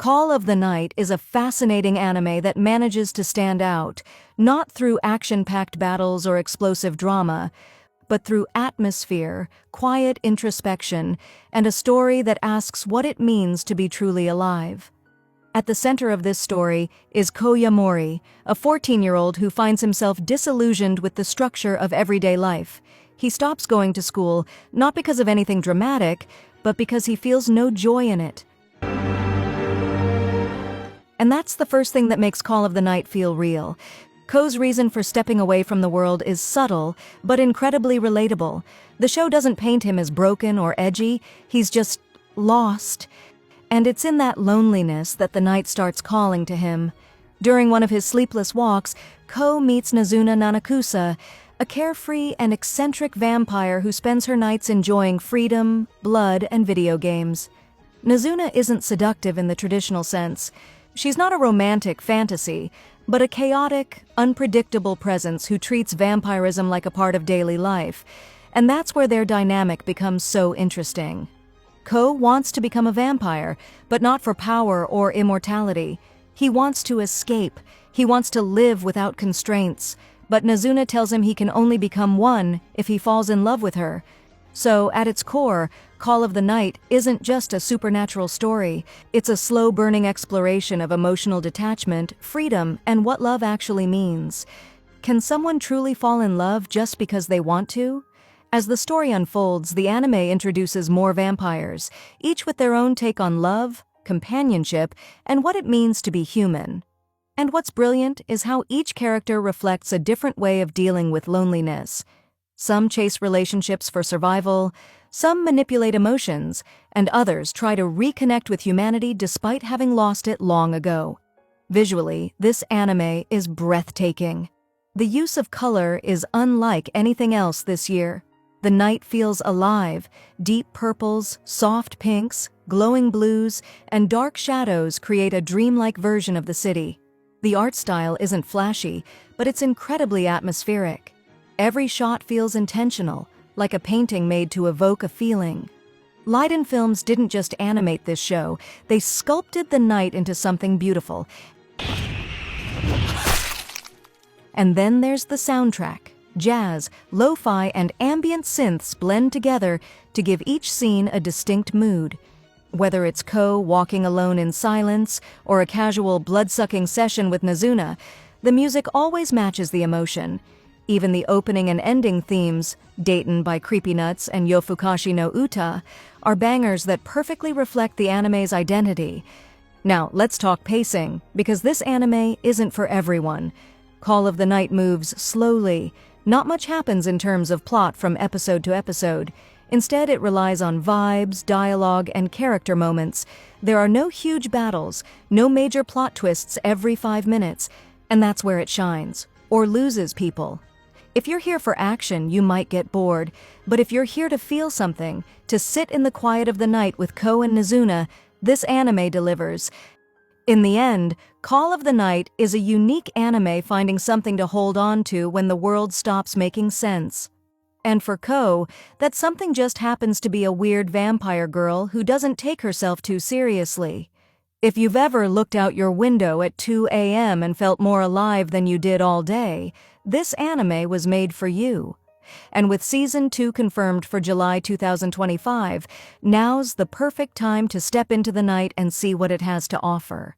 Call of the Night is a fascinating anime that manages to stand out, not through action-packed battles or explosive drama, but through atmosphere, quiet introspection, and a story that asks what it means to be truly alive. At the center of this story is Ko Yamori, a 14-year-old who finds himself disillusioned with the structure of everyday life. He stops going to school, not because of anything dramatic, but because he feels no joy in it. And that's the first thing that makes Call of the Night feel real. Ko's reason for stepping away from the world is subtle, but incredibly relatable. The show doesn't paint him as broken or edgy, he's just lost. And it's in that loneliness that the night starts calling to him. During one of his sleepless walks, Ko meets Nazuna Nanakusa, a carefree and eccentric vampire who spends her nights enjoying freedom, blood, and video games. Nazuna isn't seductive in the traditional sense. She's not a romantic fantasy, but a chaotic, unpredictable presence who treats vampirism like a part of daily life. And that's where their dynamic becomes so interesting. Ko wants to become a vampire, but not for power or immortality. He wants to escape. He wants to live without constraints. But Nazuna tells him he can only become one if he falls in love with her. So, at its core, Call of the Night isn't just a supernatural story. It's a slow-burning exploration of emotional detachment, freedom, and what love actually means. Can someone truly fall in love just because they want to? As the story unfolds, the anime introduces more vampires, each with their own take on love, companionship, and what it means to be human. And what's brilliant is how each character reflects a different way of dealing with loneliness. Some chase relationships for survival, some manipulate emotions, and others try to reconnect with humanity despite having lost it long ago. Visually, this anime is breathtaking. The use of color is unlike anything else this year. The night feels alive. Deep purples, soft pinks, glowing blues, and dark shadows create a dreamlike version of the city. The art style isn't flashy, but it's incredibly atmospheric. Every shot feels intentional, like a painting made to evoke a feeling. Leiden Films didn't just animate this show, they sculpted the night into something beautiful. And then there's the soundtrack. Jazz, lo-fi, and ambient synths blend together to give each scene a distinct mood. Whether it's Ko walking alone in silence or a casual blood-sucking session with Nazuna, the music always matches the emotion. Even the opening and ending themes, Dayton by Creepy Nuts and Yofukashi no Uta, are bangers that perfectly reflect the anime's identity. Now, let's talk pacing, because this anime isn't for everyone. Call of the Night moves slowly. Not much happens in terms of plot from episode to episode. Instead, it relies on vibes, dialogue, and character moments. There are no huge battles, no major plot twists every 5 minutes, and that's where it shines, or loses people. If you're here for action, you might get bored, but if you're here to feel something, to sit in the quiet of the night with Ko and Nazuna, this anime delivers. In the end, Call of the Night is a unique anime finding something to hold on to when the world stops making sense. And for Ko, that something just happens to be a weird vampire girl who doesn't take herself too seriously. If you've ever looked out your window at 2 a.m. and felt more alive than you did all day, this anime was made for you. And with Season 2 confirmed for July 2025, now's the perfect time to step into the night and see what it has to offer.